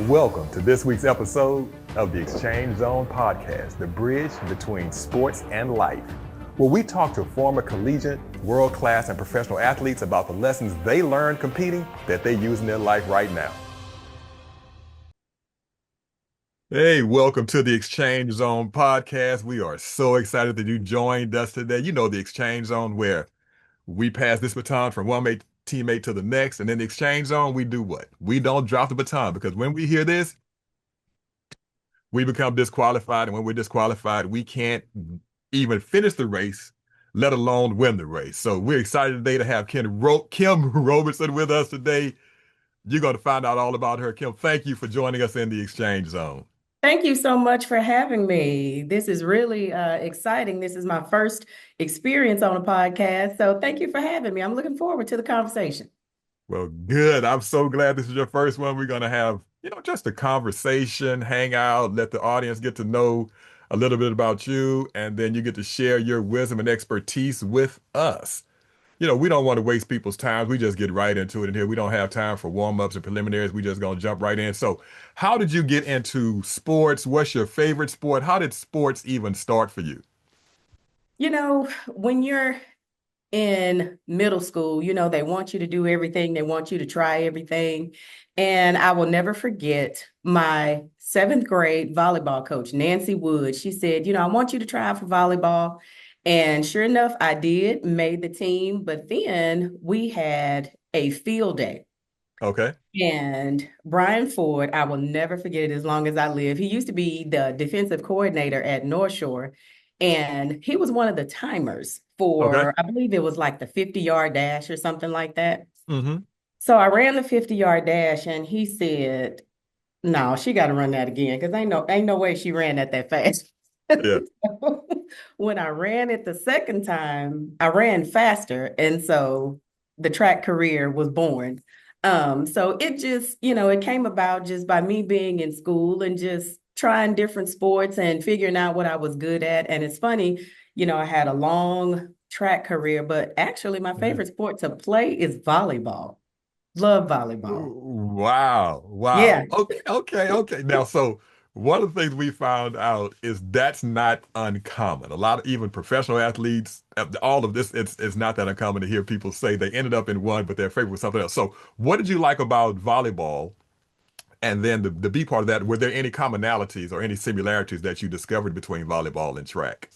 Welcome to this week's episode of the Exchange Zone podcast, the bridge between sports and life, where we talk to former collegiate, world-class, and professional athletes about the lessons they learned competing that they use in their life right now. Hey, welcome to the Exchange Zone podcast. We are so excited that you joined us today. You know the Exchange Zone where we pass this baton from one teammate to the next, and in the Exchange Zone, we do what? We don't drop the baton, because when we hear this, we become disqualified, and when we're disqualified, we can't even finish the race, let alone win the race. So we're excited today to have Kim Roberson with us today. You're going to find out all about her. Kim, thank you for joining us in the Exchange Zone. Thank you so much for having me. This is really exciting. This is my first experience on a podcast. So thank you for having me. I'm looking forward to the conversation. Well, good. I'm so glad this is your first one. We're going to have, just a conversation, hang out, let the audience get to know a little bit about you, and then you get to share your wisdom and expertise with us. We don't want to waste people's time. We just get right into it in here. We don't have time for warm-ups and preliminaries. We just gonna jump right in. So, how did you get into sports? What's your favorite sport? How did sports even start for you? When you're in middle school, they want you to do everything. They want you to try everything. And I will never forget my seventh grade volleyball coach, Nancy Wood. She said, I want you to try out for volleyball. And sure enough, I did, made the team. But then we had a field day. Okay. And Brian Ford, I will never forget it as long as I live. He used to be the defensive coordinator at North Shore, and he was one of the timers Okay. for, I believe it was like the 50-yard dash or something like that. Mm-hmm. So I ran the 50-yard dash, and he said, "No, she got to run that again because ain't no way she ran that fast." Yeah. So when I ran it the second time, I ran faster, and so the track career was born. So it just, it came about just by me being in school and just trying different sports and figuring out what I was good at. And it's funny, I had a long track career, but actually my Yeah. favorite sport to play is volleyball. Love volleyball. Wow. Yeah. Wow. Okay. Okay. Okay. Now, so one of the things we found out is that's not uncommon. A lot of even professional athletes, all of this, it's not that uncommon to hear people say they ended up in one, but their favorite was something else. So, what did you like about volleyball? And then the B part of that, were there any commonalities or any similarities that you discovered between volleyball and track?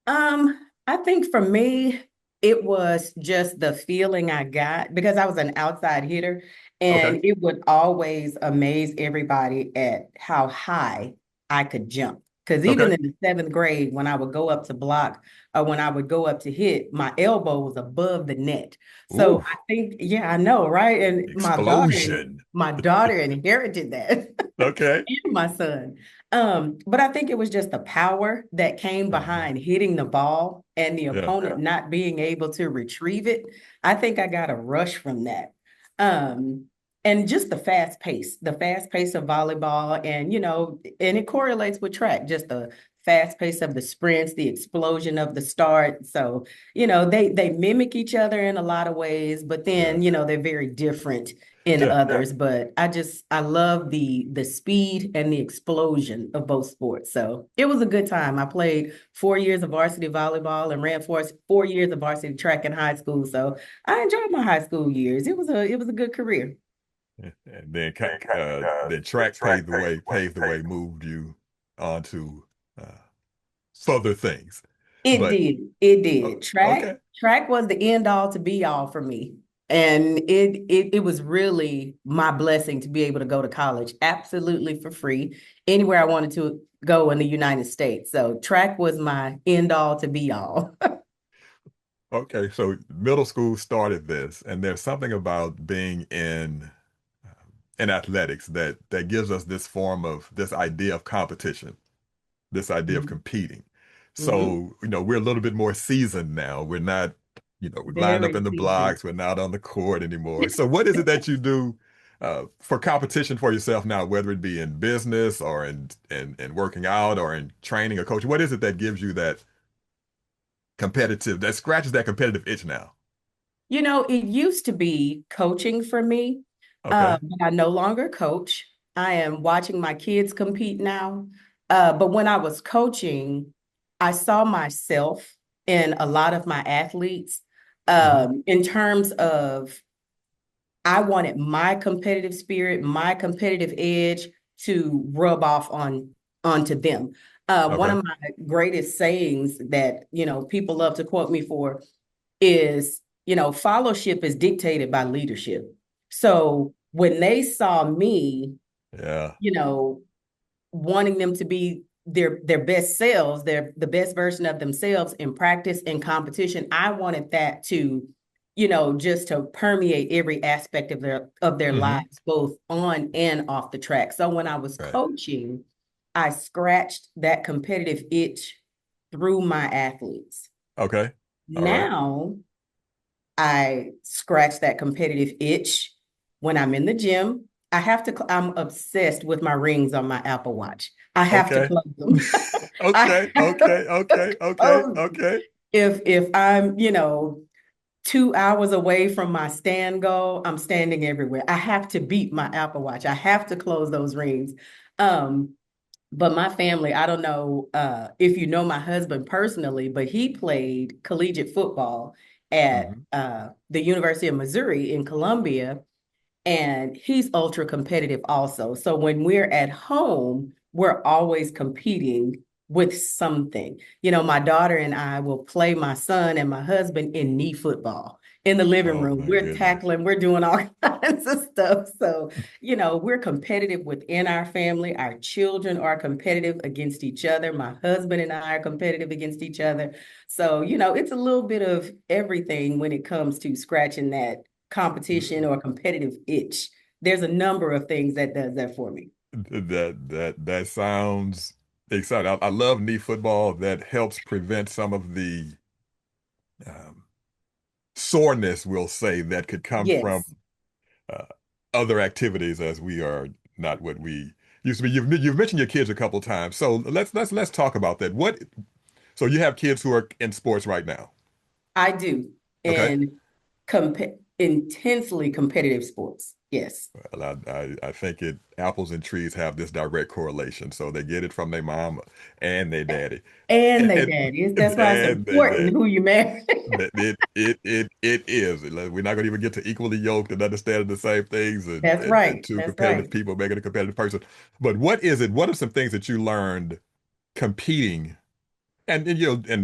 I think for me, it was just the feeling I got because I was an outside hitter, Okay. and it would always amaze everybody at how high I could jump. Because even Okay. in the seventh grade, when I would go up to block or when I would go up to hit, my elbow was above the net. So Ooh, I think, yeah, I know, right? And explosion. my daughter inherited that, Okay. and my son. But I think it was just the power that came Uh-huh. behind hitting the ball and the Yeah. opponent not being able to retrieve it. I think I got a rush from that. Um, and just the fast pace of volleyball, and and it correlates with track, just the fast pace of the sprints, the explosion of the start. So, they mimic each other in a lot of ways, but then, Yeah. they're very different in Yeah. others. But I love the speed and the explosion of both sports. So it was a good time. I played 4 years of varsity volleyball and ran 4 years of varsity track in high school. So I enjoyed my high school years. It was a good career. And then then track paved the way, moved you on to uh, further things. It But did. It did. Track okay. track was the end all to be all for me. And it was really my blessing to be able to go to college absolutely for free anywhere I wanted to go in the United States. So track was my end all to be all. Okay, so middle school started this, and there's something about being in athletics that gives us this form of this idea of competition, this idea of competing. Mm-hmm. So, we're a little bit more seasoned now. We're not, we're lined up Very in the seasoned. blocks. We're not on the court anymore. So what is it that you do for competition for yourself now, whether it be in business or in working out or in training or coaching? What is it that gives you that scratches that competitive itch now? It used to be coaching for me, Okay. but I no longer coach. I am watching my kids compete now. But when I was coaching, I saw myself in a lot of my athletes Hmm. in terms of I wanted my competitive spirit, my competitive edge to rub off onto them. One Okay. of my greatest sayings that people love to quote me for is, fellowship is dictated by leadership. So when they saw me, Yeah. you know, wanting them to be their best selves, their the best version of themselves in practice and competition, I wanted that to, just to permeate every aspect of their Hmm. lives, both on and off the track. So when I was Right. coaching, I scratched that competitive itch through my athletes. Okay. All right. Now I scratch that competitive itch when I'm in the gym. I'm obsessed with my rings on my Apple Watch. I have to Okay. close them. I Okay. have Okay. to Okay. Okay. close them. Okay. If I'm, 2 hours away from my stand goal, I'm standing everywhere. I have to beat my Apple Watch. I have to close those rings. Um, but my family, I don't know if you know my husband personally, but he played collegiate football at Hmm. the University of Missouri in Columbia, and he's ultra competitive also. So when we're at home, we're always competing with something. My daughter and I will play my son and my husband in knee football in the living Oh room. my We're goodness. tackling, we're doing all kinds of stuff. So, we're competitive within our family. Our children are competitive against each other. My husband and I are competitive against each other. So, it's a little bit of everything when it comes to scratching that competition or competitive itch. There's a number of things that does that for me. That sounds exciting. I love knee football. That helps prevent some of the um, soreness, we'll say, that could come from Yes, uh, other activities as we are not what we used to be. You've mentioned your kids a couple times, so let's talk about that. So you have kids who are in sports right now, I do. okay? And intensely competitive sports. Yes. Well, I think it apples and trees have this direct correlation, so they get it from their mom and their daddy, And they and, daddies. That's why it's and they important dad. who you marry. That it is. We're not going to even get to equally yoked and understanding the same things, That's and right. two That's competitive right. people making a competitive person. But what is it? What are some things that you learned competing? And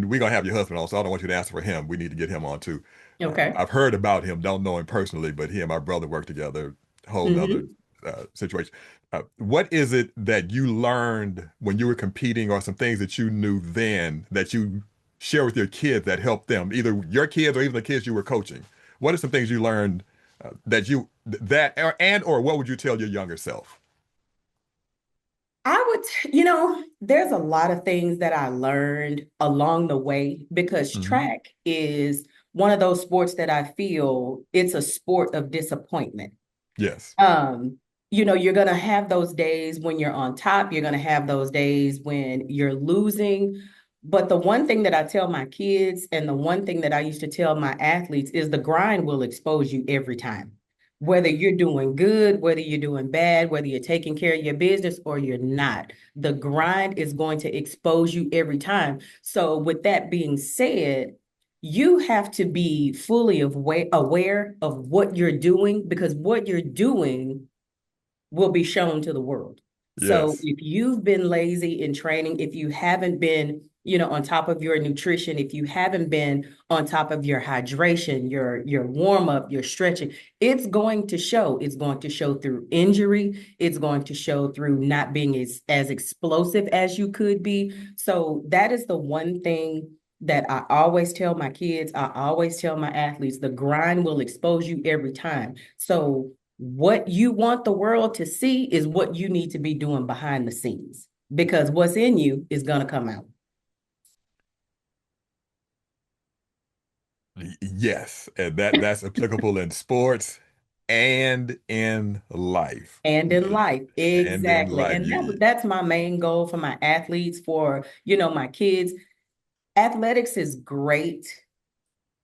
we're gonna have your husband on, so I don't want you to answer for him. We need to get him on too. Okay. I've heard about him, don't know him personally, but he and my brother work together. Whole nother Hmm. situation. What is it that you learned when you were competing, or some things that you knew then that you share with your kids that helped them, either your kids or even the kids you were coaching? What are some things you learned or what would you tell your younger self? I would, there's a lot of things that I learned along the way because Hmm. track is one of those sports that I feel it's a sport of disappointment. Yes. Um, you're gonna have those days when you're on top, you're gonna have those days when you're losing. But the one thing that I tell my kids and the one thing that I used to tell my athletes is the grind will expose you every time. Whether you're doing good, whether you're doing bad, whether you're taking care of your business or you're not, the grind is going to expose you every time. So, with that being said, you have to be fully aware of what you're doing because what you're doing will be shown to the world. So Yes. if you've been lazy in training, if you haven't been, on top of your nutrition, if you haven't been on top of your hydration, your warm up, your stretching, it's going to show. It's going to show through injury. It's going to show through not being as explosive as you could be. So that is the one thing that I always tell my kids, I always tell my athletes, the grind will expose you every time. So what you want the world to see is what you need to be doing behind the scenes because what's in you is going to come out. Yes, and that's applicable in sports and in life. And in life, And in exactly. life, And that's my main goal for my athletes, for, my kids. Athletics is great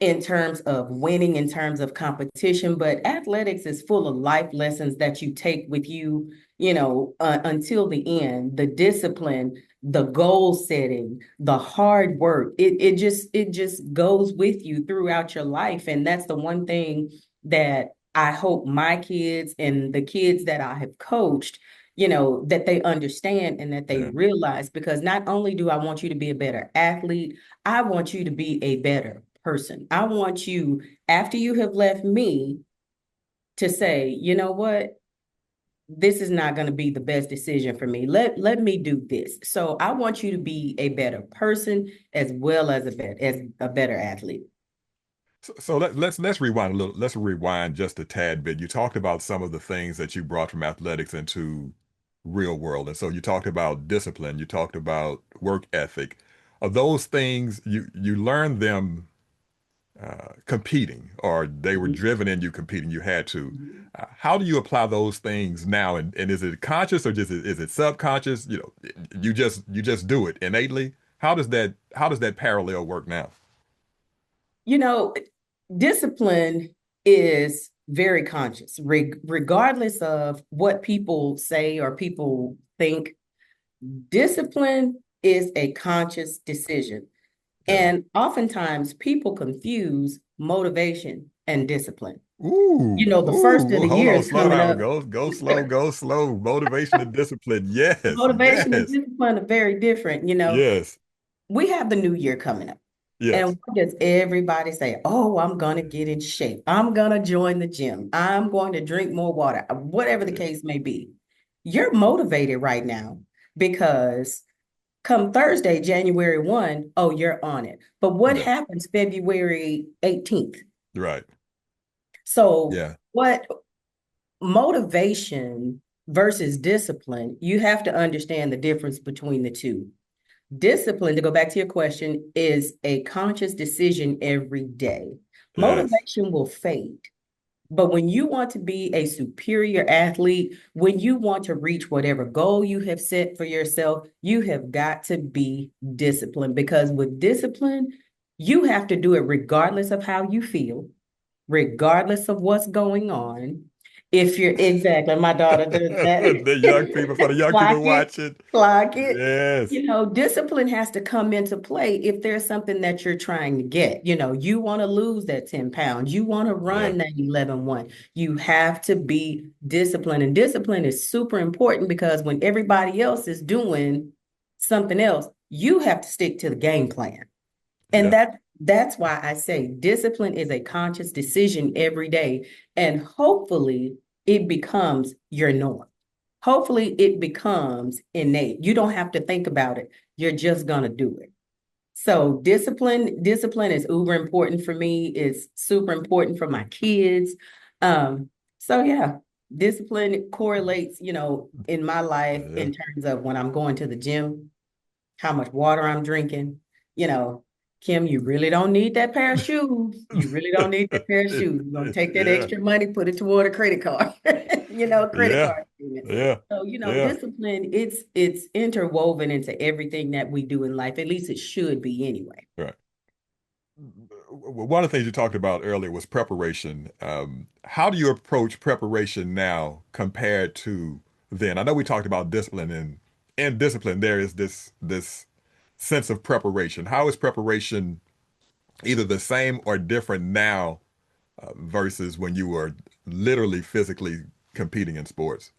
in terms of winning, in terms of competition, but athletics is full of life lessons that you take with you, until the end, the discipline, the goal setting, the hard work, it just goes with you throughout your life. And that's the one thing that I hope my kids and the kids that I have coached, that they understand and that they Yeah. realize, because not only do I want you to be a better athlete, I want you to be a better person. I want you, after you have left me, to say, you know what? This is not going to be the best decision for me. Let me do this. So I want you to be a better person as well as a better athlete. So let's rewind a little. Let's rewind just a tad bit. You talked about some of the things that you brought from athletics into real world, and so you talked about discipline. You talked about work ethic. Of those things, you learned them competing, or they were Mhm. driven in you competing. You had to. Mhm. How do you apply those things now? And is it conscious or just is it subconscious? You just do it innately. How does that parallel work now? You know, discipline is very conscious, regardless of what people say or people think. Discipline is a conscious decision. Yeah. And oftentimes people confuse motivation and discipline. Ooh, The first ooh, of ooh, the hold year on, is slow coming down. up. Go slow, go slow. Motivation and discipline. Yes, Motivation and yes, discipline are very different. yes, We have the new year coming up. yes, And what does everybody say? Oh, I'm going to get in shape. I'm going to join the gym. I'm going to drink more water, whatever the yeah, case may be. You're motivated right now because come Thursday, January 1, oh, you're on it. But what yeah, happens February 18th? right. So, Yeah, what motivation versus discipline, you have to understand the difference between the two. Discipline, to go back to your question, is a conscious decision every day. yes, Motivation will fade. But when you want to be a superior athlete, when you want to reach whatever goal you have set for yourself, you have got to be disciplined, because with discipline, you have to do it regardless of how you feel, regardless of what's going on. If you're exactly, my daughter does the young people, for the that. young people Clock it, watching. clock it. Yes, Discipline has to come into play if there's something that you're trying to get. You want to lose that 10 pounds, you want to yeah, run that 11-1. You have to be disciplined. And discipline is super important because when everybody else is doing something else, you have to stick to the game plan. And yeah, that's why I say discipline is a conscious decision every day. And hopefully it becomes your norm. Hopefully it becomes innate. You don't have to think about it. You're just gonna do it. So discipline is uber important for me. It's super important for my kids. So yeah, discipline correlates, in my life yeah. in terms of when I'm going to the gym, how much water I'm drinking. You know, Kim, you really don't need that pair of shoes. You really don't need that pair of shoes. You're gonna take that Yeah, extra money, put it toward a credit card, credit yeah, card payment. yeah, So, yeah. discipline, it's interwoven into everything that we do in life. At least it should be anyway. Right. One of the things you talked about earlier was preparation. How do you approach preparation now compared to then? I know we talked about discipline, and in discipline there is this sense of preparation. How is preparation either the same or different now versus when you were literally physically competing in sports?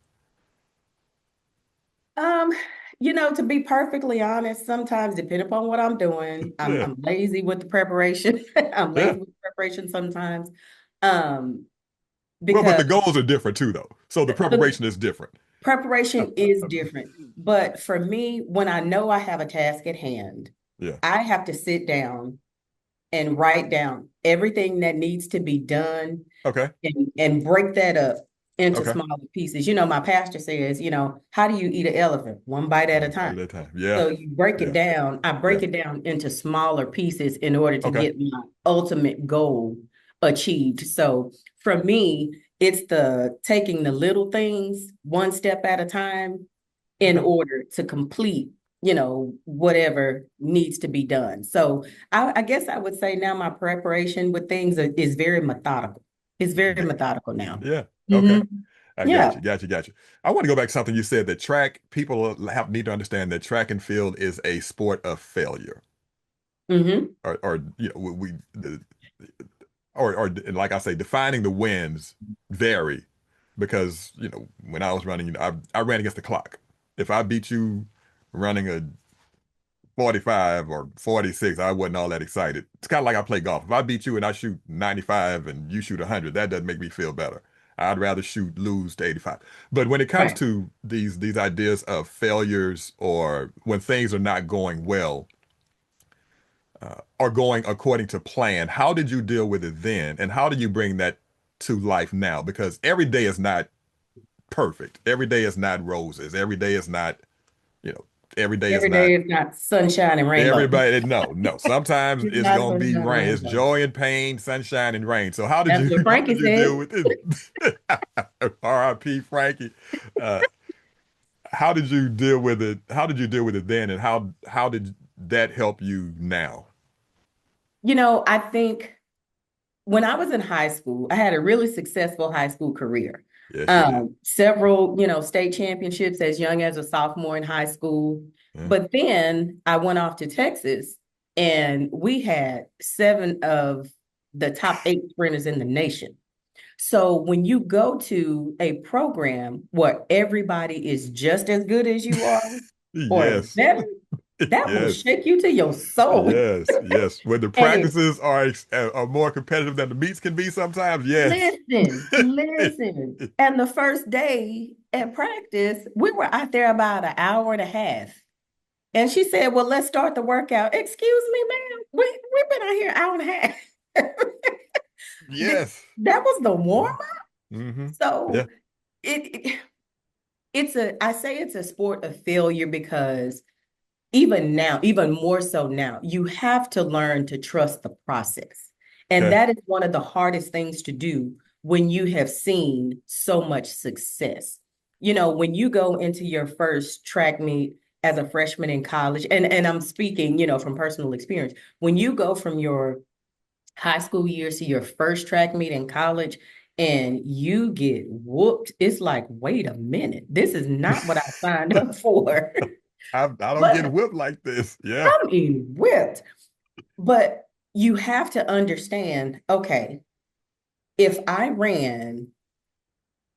Um, to be perfectly honest, sometimes depending upon what I'm doing, I'm Yeah, I'm lazy with the preparation. I'm yeah. lazy with preparation sometimes. Um, Well, but because the goals are different too, though. So the the preparation is different. preparation is different. But for me, when I know I have a task at hand, Yeah. I have to sit down and write down everything that needs to be done, Okay. and break that up into Okay. smaller pieces. My pastor says, how do you eat an elephant? One bite at a One bite time. at a time. Yeah. So you break it Yeah. down. I break Yeah. it down into smaller pieces in order to Okay. get my ultimate goal achieved. So for me, it's the taking the little things one step at a time in Okay. order to complete, whatever needs to be done. So I guess I would say now my preparation with things is very methodical. It's very Ve- methodical now. Yeah. Okay. Mhm. I got Yeah. you, got you, got you. I want to go back to something you said that track people have need to understand that track and field is a sport of failure, Hmm. or or like I say, defining the wins vary because when I was running, I ran against the clock. If I beat you running a 45 or 46, I wasn't all that excited. It's kind of like I play golf. If I beat you and I shoot 95 and you shoot 100, that doesn't make me feel better. I'd rather lose to 85. But when it comes Right. to these ideas of failures or when things are not going well, or going according to plan, how did you deal with it then? And how do you bring that to life now? Because every day is not perfect. Every day is not roses. Every day is not, you know, every day is Every not day is not sunshine and rainbow. everybody. No, no. Sometimes It's it's not gonna be sunshine and rain. It's rainbow. joy and pain, sunshine and rain. So how did That's you what how Frankie did you deal said. with it? R.I.P. Frankie. Uh, how did you deal with it? How did you deal with it then? And how did that help you now? I think when I was in high school, I had a really successful high school career. Yes, you did. Several, state championships as young as a sophomore in high school. Yeah. But then I went off to Texas and we had seven of the top eight sprinters in the nation. So when you go to a program where everybody is just as good as you are or Yes. better, that will Yes. shake you to your soul. Yes. Yes. When the And it practices are more competitive than the meets can be sometimes, yes. listen. And the first day at practice, we were out there about an hour and a half. And she said, well, let's start the workout. Excuse me, ma'am. We've been out here an hour and a half. Yes. That was the warm Yeah. up. Mm-hmm. So Yeah. it I say it's a sport of failure because even now, even more so now, you have to learn to trust the process. And Okay. that is one of the hardest things to do when you have seen so much success. When you go into your first track meet as a freshman in college, and I'm speaking, from personal experience, when you go from your high school years to your first track meet in college and you get whooped, it's like, wait a minute, this is not what I signed up for. I don't get But whipped like this. Yeah. I'm being whipped. But you have to understand, okay, if I ran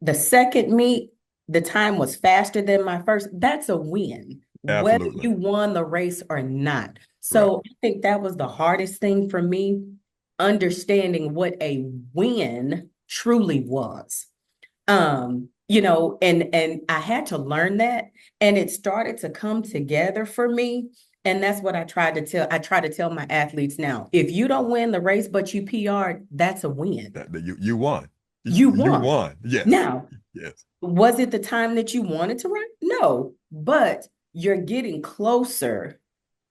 the second meet, the time was faster than my first, that's a win, whether Absolutely. you won the race or not. Right. So I think that was the hardest thing for me, understanding what a win truly was. And I had to learn that, and it started to come together for me. And that's what I try to tell my athletes now. If you don't win the race, but you PR'd, that's a win. That you won. You You won. won. Yes. Now, Yes. was it the time that you wanted to run? No, but you're getting closer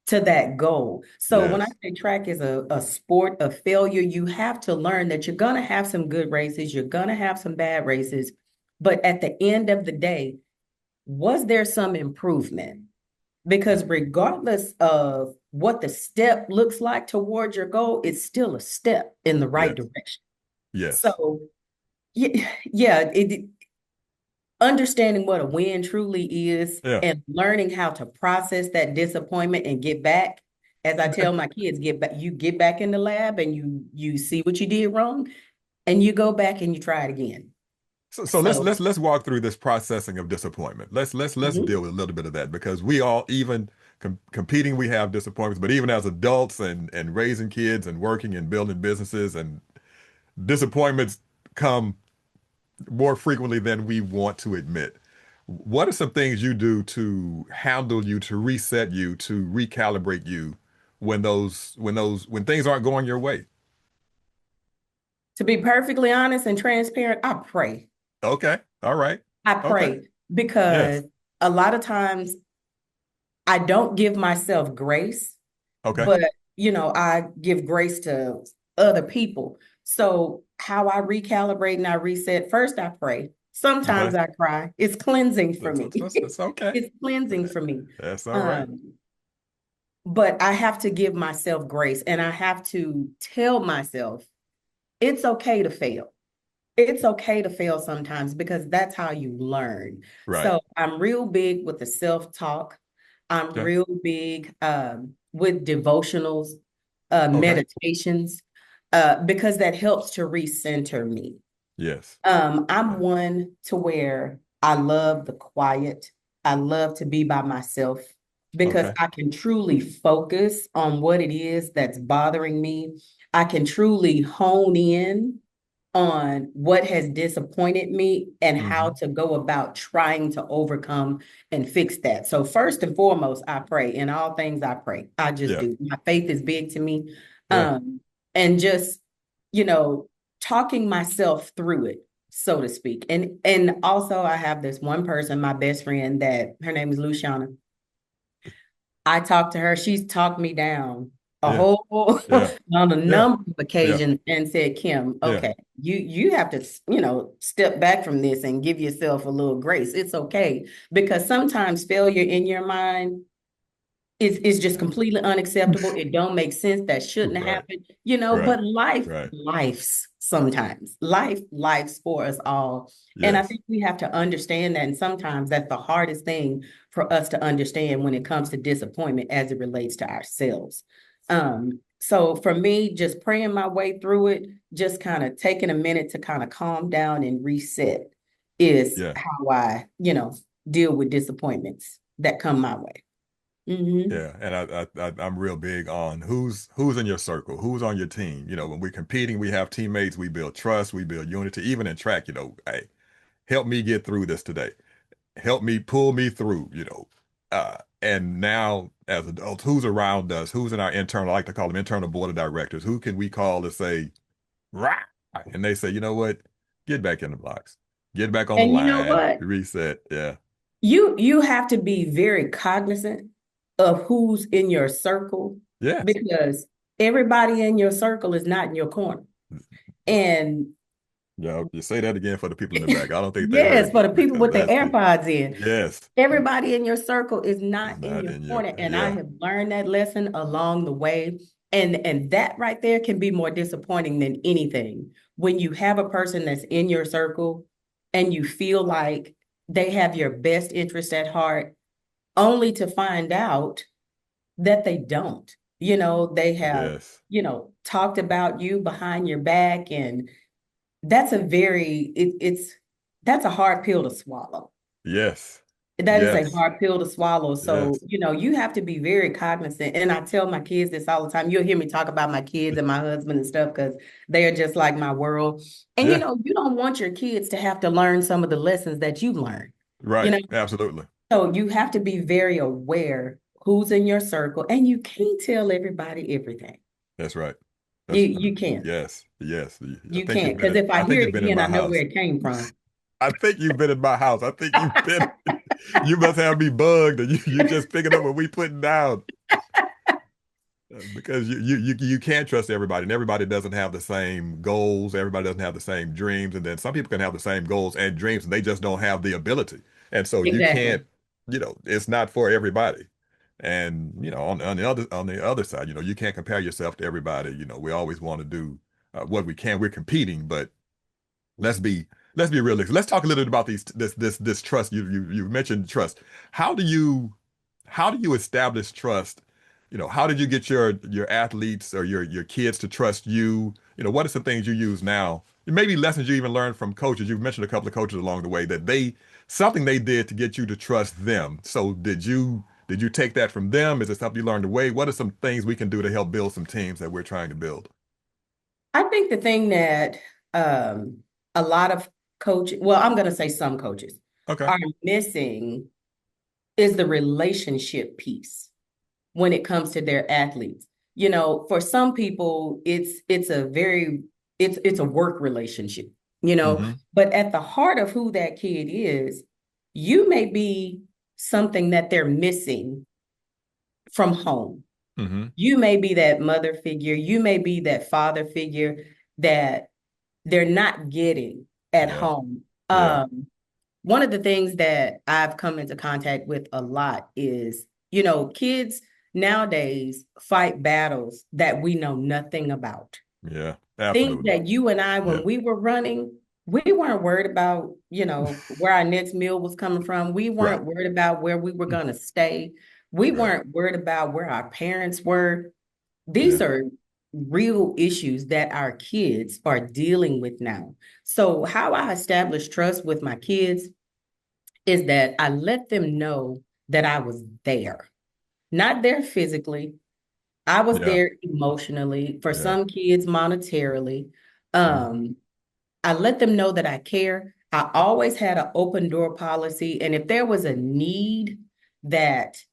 to that goal. So when I Yes. say track is a sport of failure, you have to learn that you're going to have some good races, you're going to have some bad races. But at the end of the day, was there some improvement? Because regardless of what the step looks like towards your goal, it's still a step in the right Yes. direction. Yes. So, yeah, understanding what a win truly is Yeah. and learning how to process that disappointment and get back. As I tell my kids, get back, you get back in the lab and you see what you did wrong and you go back and you try it again. So let's So, let's walk through this processing of disappointment. Let's mhm. deal with a little bit of that because we all even competing we have disappointments, but even as adults and raising kids and working and building businesses and disappointments come more frequently than we want to admit. What are some things you do to handle you, to reset you, to recalibrate you when things aren't going your way? To be perfectly honest and transparent, I pray. Okay. All right. I Okay. pray Yes. because a lot of times I don't give myself grace, Okay. but I give grace to other people. So how I recalibrate and I reset, first I pray. Okay. Sometimes I cry. It's cleansing for me. That's okay. It's cleansing for me. That's all right. Um, but I have to give myself grace and I have to tell myself it's okay to fail. it's okay to fail sometimes because that's how you learn. Right. So I'm real big with the self-talk. I'm Okay. real big with devotionals, Okay. meditations, because that helps to recenter me. Yes. I'm Right. one to where I love the quiet. I love to be by myself because Okay. I can truly focus on what it is that's bothering me. I can truly hone in on what has disappointed me and how Hmm. to go about trying to overcome and fix that. So first and foremost, I pray. In all things, I pray. I just Yeah. do. My faith is big to me. Yeah. And just, you know, talking myself through it, so to speak. And also I have this one person, my best friend, that her name is Luciana. I talked to her. She's talked me down a Yeah. whole Yeah. on a Yeah. number of Yeah. occasions and said, Kim, Yeah. okay, you have to, step back from this and give yourself a little grace. It's okay. Because sometimes failure in your mind is just completely unacceptable. It don't make sense. That shouldn't Right. happen, Right. but Right. life's sometimes. Life's for us all. And I Yes. think we have to understand that. And sometimes that's the hardest thing for us to understand when it comes to disappointment as it relates to ourselves. So for me, just praying my way through it, just kind of taking a minute to kind of calm down and reset is Yeah. how I, deal with disappointments that come my way. Mhm. Yeah. And I'm real big on who's in your circle, who's on your team. When we're competing, we have teammates, we build trust, we build unity. Even in track, hey, help me get through this today. Help me pull me through. And now as adults, who's around us, who's in our internal, I like to call them internal board of directors, who can we call to say, rah, and they say, you know what? Get back in the blocks. Get back on the And you know line. what? Reset. Yeah. You have to be very cognizant of who's in your circle Yes. because everybody in your circle is not in your corner. And Yeah. You say that again for the people in the back. I don't think they yes, heard for you the people because with the that's it. AirPods in, Yes. everybody in your circle is It's not in not your in your, corner. And I yeah. have learned that lesson along the way. And that right there can be more disappointing than anything. When you have a person that's in your circle and you feel like they have your best interest at heart, only to find out that they don't. They have, Yes. talked about you behind your back. And that's a very, that's a hard pill to swallow. Yes. That is a Yes. hard pill to swallow. So, Yes. you have to be very cognizant. And I tell my kids this all the time. You'll hear me talk about my kids and my husband and stuff because they are just like my world. And, Yeah. you don't want your kids to have to learn some of the lessons that you learned, you Right. know? Absolutely. So you have to be very aware who's in your circle and you can't tell everybody everything. That's right. You can't. Yes. Yes. You can't. Because if I I think hear it you've been in again, I my know house. where it came from. I think you've been in my house. I think you've been. You must have me bugged, and you just picking up what we putting down. Because you can't trust everybody, and everybody doesn't have the same goals. Everybody doesn't have the same dreams, and then some people can have the same goals and dreams, and they just don't have the ability. And so you can't. Exactly. It's not for everybody. And on the other side, you can't compare yourself to everybody. We always want to do what we can. We're competing, but let's be let's be realistic. Let's talk a little bit about this trust. You mentioned trust. How do you how do you establish trust? How did you get your athletes or your kids to trust you? What are some things you use now? Maybe lessons you even learned from coaches. You've mentioned a couple of coaches along the way that something they did to get you to trust them. So did you take that from them? Is it something you learned away? What are some things we can do to help build some teams that we're trying to build? I think the thing that a lot of coaches, well, I'm going to say some coaches, Okay. are missing is the relationship piece when it comes to their athletes. For some people, it's a work relationship, Mm-hmm. but at the heart of who that kid is, you may be something that they're missing from home. Mm-hmm. You may be that mother figure, you may be that father figure that they're not getting at Yeah. home. Yeah. One of the things that I've come into contact with a lot is, kids nowadays fight battles that we know nothing about. Yeah. Things Absolutely. that you and I, when Yeah. we were running, We weren't worried about, where our next meal was coming from. We Right. weren't worried about where we were going to stay. We Right. weren't worried about where our parents were. These Yeah. are real issues that our kids are dealing with now. So, how I establish trust with my kids is that I let them know that I was there, not there physically. I was Yeah. there emotionally, for Yeah. some kids, monetarily. Mhm. Um, I let them know that I care. I always had an open door policy. And if there was a need that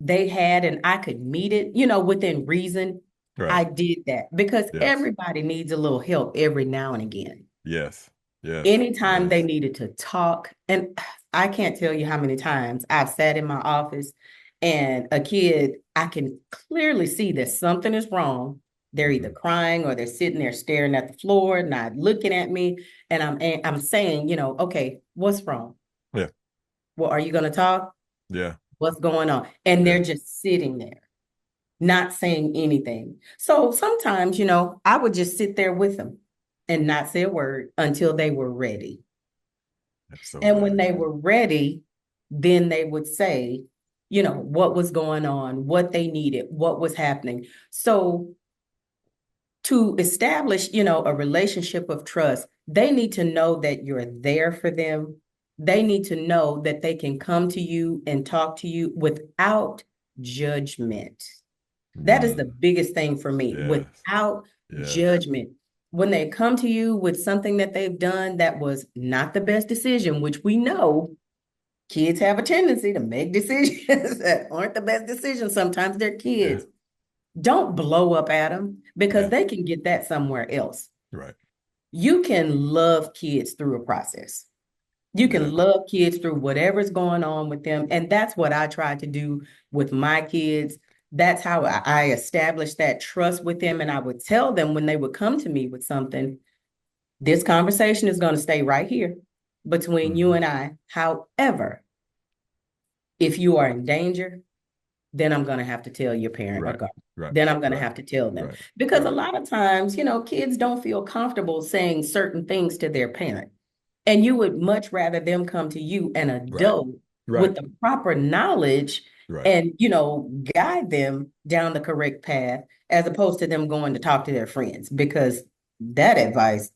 they had and I could meet it, within reason, Right. I did that because Yes. everybody needs a little help every now and again. Yes. Yes. Anytime they Yes. needed to talk, and I can't tell you how many times I've sat in my office and a kid, I can clearly see that something is wrong. They're either Hmm. crying or they're sitting there staring at the floor, not looking at me. And I'm saying, okay, what's wrong? Yeah. Well, are you going to talk? Yeah. What's going on? And Yeah. they're just sitting there, not saying anything. So sometimes, I would just sit there with them and not say a word until they were ready. That's so And when good. they were ready, then they would say, what was going on, what they needed, what was happening. So to establish, a relationship of trust, they need to know that you're there for them. They need to know that they can come to you and talk to you without judgment. That is the Mm. biggest thing for me, Yes. without Yes. judgment. When they come to you with something that they've done that was not the best decision, which we know kids have a tendency to make decisions that aren't the best decisions. Sometimes they're Yeah. kids. Don't blow up at them because Yeah. they can get that somewhere else. Right. You can love kids through a process. You Yeah. can love kids through whatever's going on with them. And that's what I try to do with my kids. That's how I established that trust with them. And I would tell them when they would come to me with something, this conversation is going to stay right here between you Hmm. and I. However, if you are in danger, then I'm going to have to tell your parent or Right. guardian. Right. Then I'm going to Right. have to tell them Right. because a Right. lot of times, kids don't feel comfortable saying certain things to their parent. And you would much rather them come to you, an Right. adult, Right. with the proper knowledge Right. and, guide them down the correct path as opposed to them going to talk to their friends because that advice,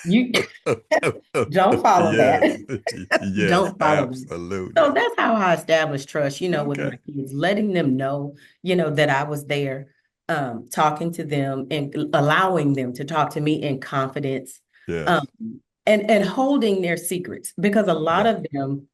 you don't follow Yes. that. Yes. Don't follow them. So Absolutely. that's how I established trust, with Okay. my kids, letting them know, that I was there, talking to them and allowing them to talk to me in confidence, um, Yes. and holding their secrets because a lot Yeah. of them,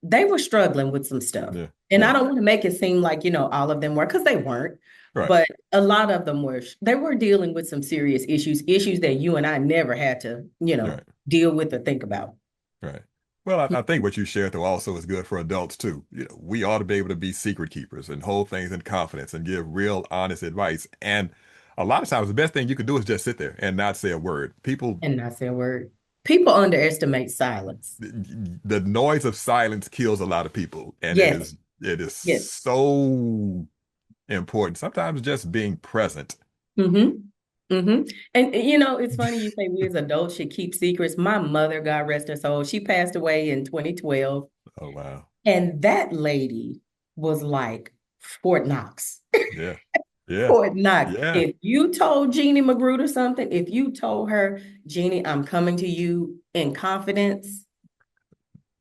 they were struggling with some stuff. Yeah. And I Yeah. don't want to make it seem like, all of them were, because they weren't. Right. But a lot of them were, they were dealing with some serious issues that you and I never had to, Right. deal with or think about. Right. Well, I think what you shared though also is good for adults too. We ought to be able to be secret keepers and hold things in confidence and give real honest advice. And a lot of times the best thing you can do is just sit there and not say a word. People, And not say a word. People underestimate silence. the noise of silence kills a lot of people, and it Yes, is it is yes. so important. Sometimes just being present. Mm-hmm. Mm-hmm. And it's funny you say we as adults should keep secrets. My mother, God rest her soul, she passed away in 2012. Oh wow. And that lady was like Fort Knox. Yeah. Yeah. Fort Knox. Yeah. If you told Jeannie Magruder something, if you told her, Jeannie, I'm coming to you in confidence,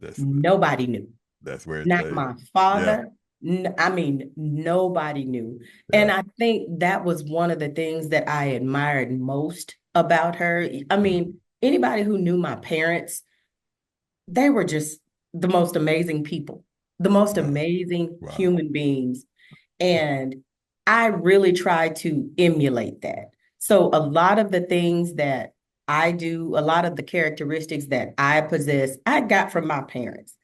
That's nobody knew. that's where Not they my yeah. father. I mean, nobody knew. And Yeah. I think that was one of the things that I admired most about her. I Mm. mean, anybody who knew my parents, they were just the most amazing people, the most Wow. amazing Wow. human beings. And I really try to emulate that. So a lot of the things that I do, a lot of the characteristics that I possess, I got from my parents.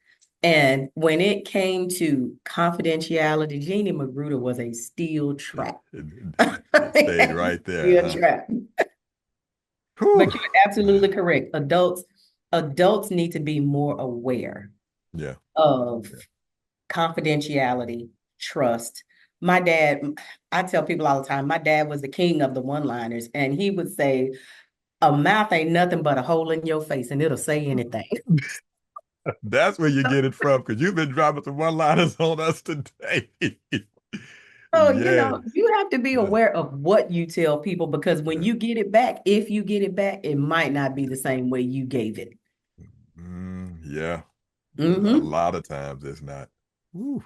And when it came to confidentiality, Jeannie Magruder was a steel trap. It stayed right there, Steel huh? trap. Whew, But you're man. absolutely correct. Adults need to be more aware Yeah. of Yeah. confidentiality, trust. My dad, I tell people all the time, my dad was the king of the one-liners, and he would say, A mouth ain't nothing but a hole in your face, and it'll say anything. That's where you get it from, because you've been dropping some one-liners on us today. So, Yes. you have to be Yeah. aware of what you tell people because when Yeah. you get it back, if you get it back, it might not be the same way you gave it. Yeah. A Hmm. lot of times it's not. Woo.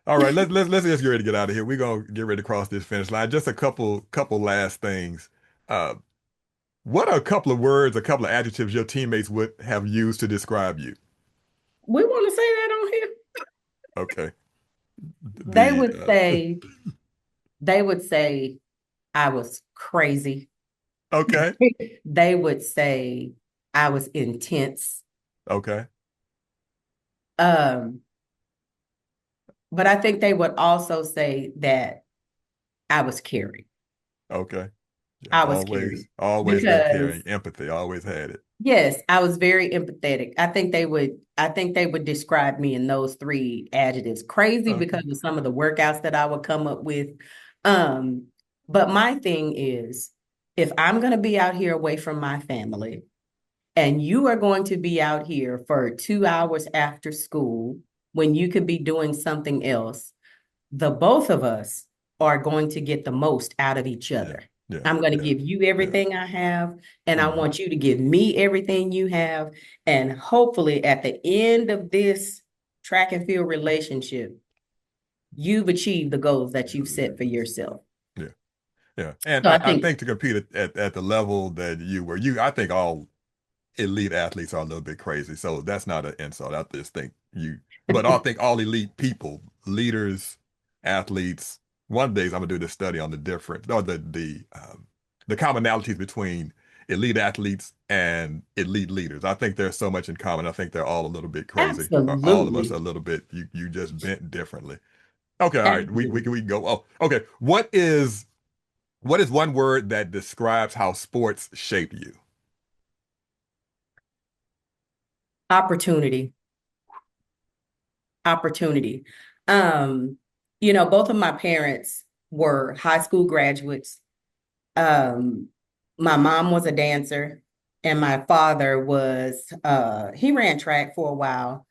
All right, let's just get ready to get out of here. We're gonna get ready to cross this finish line. Just a couple last things. Uh, what are a couple of words, a couple of adjectives your teammates would have used to describe you? We want to say that on here. Okay. They The would say, they would say I was crazy. okay, They would say I was intense. okay, Um, but I think they would also say that I was caring. okay. Yeah, I was always, caring always been caring, because empathy, always had it. yes, I was very empathetic. I think they would describe me in those three adjectives. Crazy Okay. because of some of the workouts that I would come up with. Um, but my thing is, if I'm going to be out here away from my family and you are going to be out here for 2 hours after school when you could be doing something else, the both of us are going to get the most out of each Yeah, other. yeah, I'm going to yeah, give you yeah. everything I have, and I Hmm. want you to give me everything you have. And hopefully, at the end of this track and field relationship, you've achieved the goals that you've set for yourself. Yeah, yeah. And So I I think think to compete at the level that you were, I think all elite athletes are a little bit crazy. So that's not an insult. I just think but I think all elite people, leaders, athletes, one day I'm gonna do this study on the difference or the commonalities between elite athletes and elite leaders. I think there's so much in common. I think they're all a little bit crazy, or all of us are absolutely, a little bit, you just bent differently. Okay, all right. We absolutely. can go. Oh, okay. What is one word that describes how sports shape you? Opportunity, opportunity. Um, both of my parents were high school graduates. Um, my mom was a dancer and my father was he ran track for a while.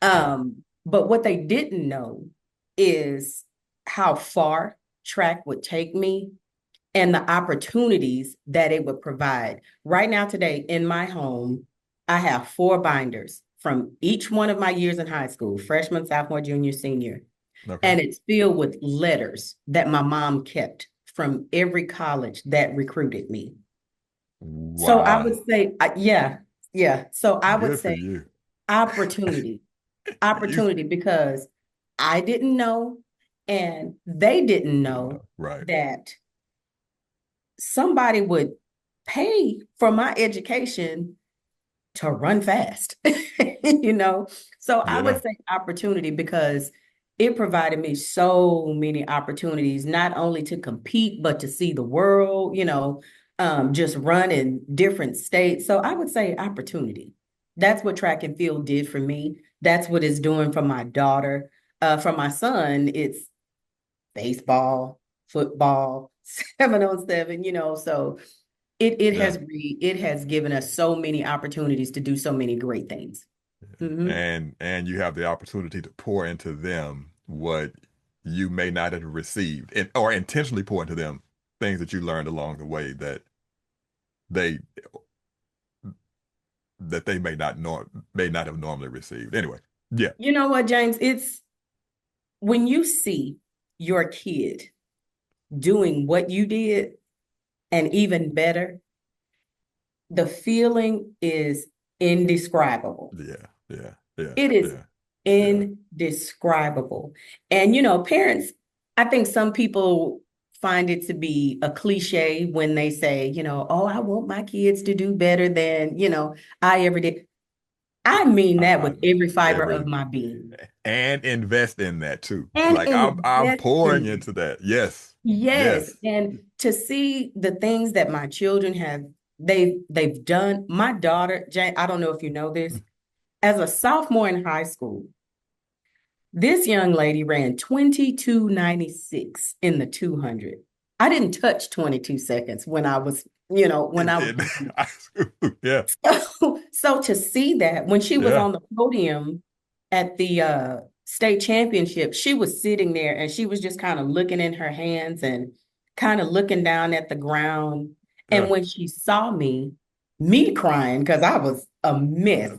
Yeah. But what they didn't know is how far track would take me and the opportunities that it would provide. Right now, today in my home, I have four binders from each one of my years in high school, freshman, sophomore, junior, senior. Okay. And it's filled with letters that my mom kept from every college that recruited me. So I would Wow. say, yeah, yeah. So I would Good for say you. opportunity, You opportunity, because I didn't know and they didn't didn't know know. Right. that somebody would pay for my education to run fast, you know? So I You would know. say opportunity because it provided me so many opportunities, not only to compete, but to see the world, just run in different states. So I would say opportunity. That's what track and field did for me. That's what it's doing for my daughter. For my son, it's baseball, football, 7 on 7, so Yeah. it has given us so many opportunities to do so many great things. Hmm. And you have the opportunity to pour into them what you may not have received, or intentionally pour into them things that you learned along the way they they may not have normally received. Anyway, yeah, You know what, James? It's when you see your kid doing what you did and even better, the feeling is indescribable. yeah, yeah, yeah, It is yeah, yeah, indescribable. And, parents, I think some people find it to be a cliche when they say, oh, I want my kids to do better than, I ever did. I mean that I with every fiber of every my being. and invest in that too. And Like I'm invest pouring in into that. Yes, yes. yes. And to see the things that my children have, they've done. My daughter, Jane, I don't know if you know this, as a sophomore in high school, this young lady ran 22:96 in the 200. I didn't touch 22 seconds when I was when I was in high school. Yeah, so to see that when she was yeah, on the podium at the state championship, she was sitting there and she was just kind of looking in her hands and kind of looking down at the ground. And yeah. when she saw me crying because I was a mess,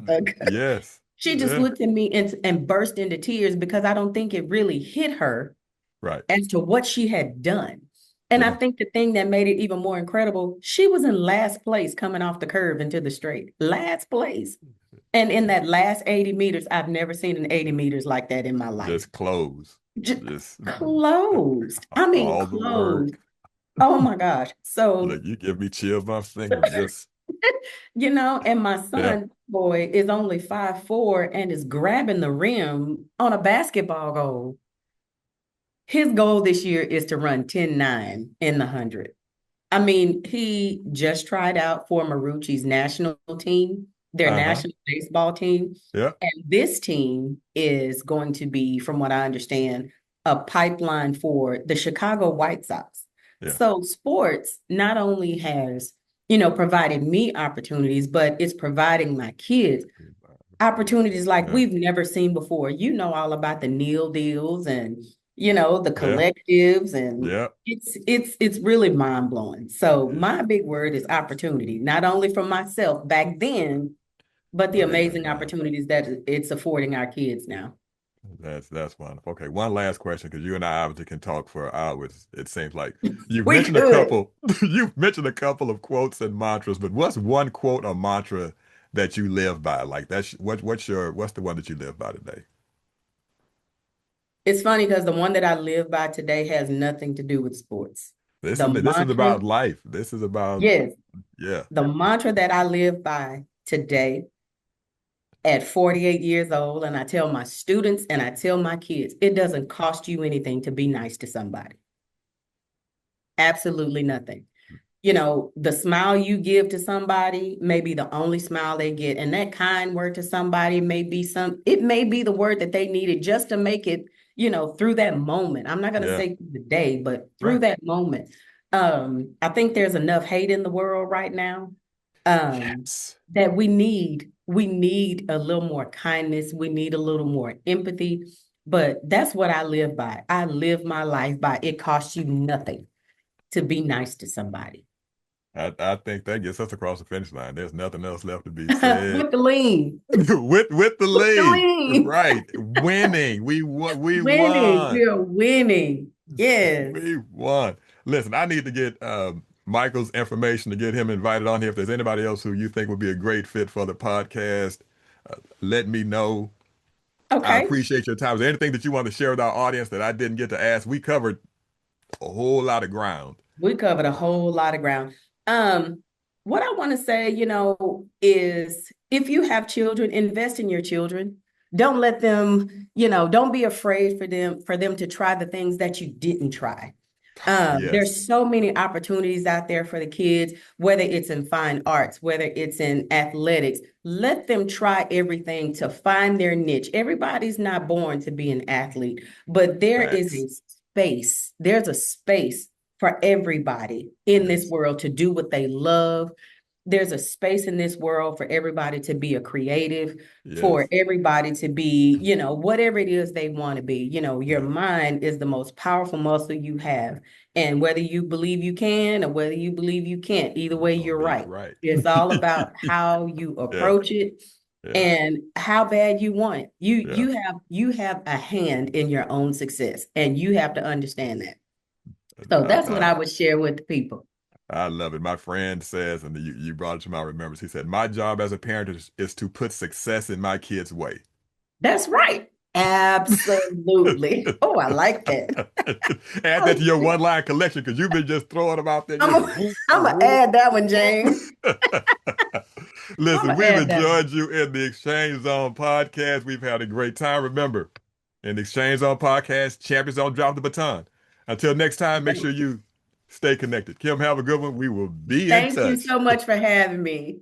Yes, she just yeah, looked at me and burst into tears because I don't think it really hit her right. as to what she had done. And I Yeah, think the thing that made it even more incredible, she was in last place coming off the curve into the straight. Last place. And in that last 80 meters, I've never seen an 80 meters like that in my life. just close. Just Just closed. I mean, all the closed. work. Oh my gosh. So, Look, you give me chills my fingers. Just and my yeah. son, boy, is only 5'4" and is grabbing the rim on a basketball goal. His goal this year is to run 10-9 in the 100. I mean, he just tried out for Marucci's national team, their Uh-huh. national baseball team. Yeah. And this team is going to be, from what I understand, a pipeline for the Chicago White Sox. Yeah. So sports not only has, provided me opportunities, but it's providing my kids opportunities like Yeah. we've never seen before. You know all about the Neil deals and the Yeah. collectives, and Yeah. it's really mind-blowing. So my big word is opportunity, not only for myself back then, but the But even amazing now. opportunities that it's affording our kids now. That's wonderful. Okay, one last question because you and I obviously can talk for hours. It seems like you've We mentioned a could. couple. You've mentioned a couple of quotes and mantras, but what's one quote or mantra that you live by? Like that's what's the one that you live by today? It's funny because the one that I live by today has nothing to do with sports. This The is this is mantra, about life. This is about yes, yeah. the mantra that I live by today at 48 years old, and I tell my students and I tell my kids, it doesn't cost you anything to be nice to somebody. Absolutely nothing. The smile you give to somebody may be the only smile they get. And that kind word to somebody it may be the word that they needed just to make it, through that moment. I'm not going to Yeah. say the day, but through Right. that moment. I think there's enough hate in the world right now, Yes. that we need a little more kindness. We need a little more empathy. But that's what I live by. I live my life by it costs you nothing to be nice to somebody. I think that gets us across the finish line. There's nothing else left to be said. With the lean. With the With the lead. lean. Right. Winning. We won. We Winning. won. We're winning. Yes. We won. Listen, I need to get Michael's information to get him invited on here. If there's anybody else who you think would be a great fit for the podcast, let me know. I Okay. appreciate your time. Is there anything that you want to share with our audience that I didn't get to ask? We covered a whole lot of ground. We covered a whole lot of ground. Um, what I want to say, is if you have children, invest in your children. Don't let them, don't be afraid for them to try the things that you didn't try. Yes. There's so many opportunities out there for the kids, whether it's in fine arts, whether it's in athletics. Let them try everything to find their niche. Everybody's not born to be an athlete, but Facts. there's a space for everybody in this Yes. world to do what they love. There's a space in this world for everybody to be a creative, for Yes. everybody to be, whatever it is they want to be. Your Yeah. mind is the most powerful muscle you have. And whether you believe you can or whether you believe you can't, either You're way, gonna you're be right. right. It's all about how you Yeah. approach it Yeah. and how bad you want it. You Yeah. you have a hand in your own success, and you have to understand that. So I, that's what I I would share with the people. I love it. My friend says, and you brought it to my remembrance. He said, "My job as a parent is to put success in my kids' way." That's right. Absolutely. Oh, I like that. Add that to your one line collection because you've been just throwing them out there. I'm Just gonna whoop, I'm gonna whoop, add that one, James. whoop. I'm Listen, gonna we've add that one. enjoyed you in the Exchange Zone podcast. We've had a great time. Remember, in the Exchange Zone podcast, champions don't drop the baton. Until next time, make sure you stay connected. Kim, have a good one. We will be in Thank you touch. so much for having me.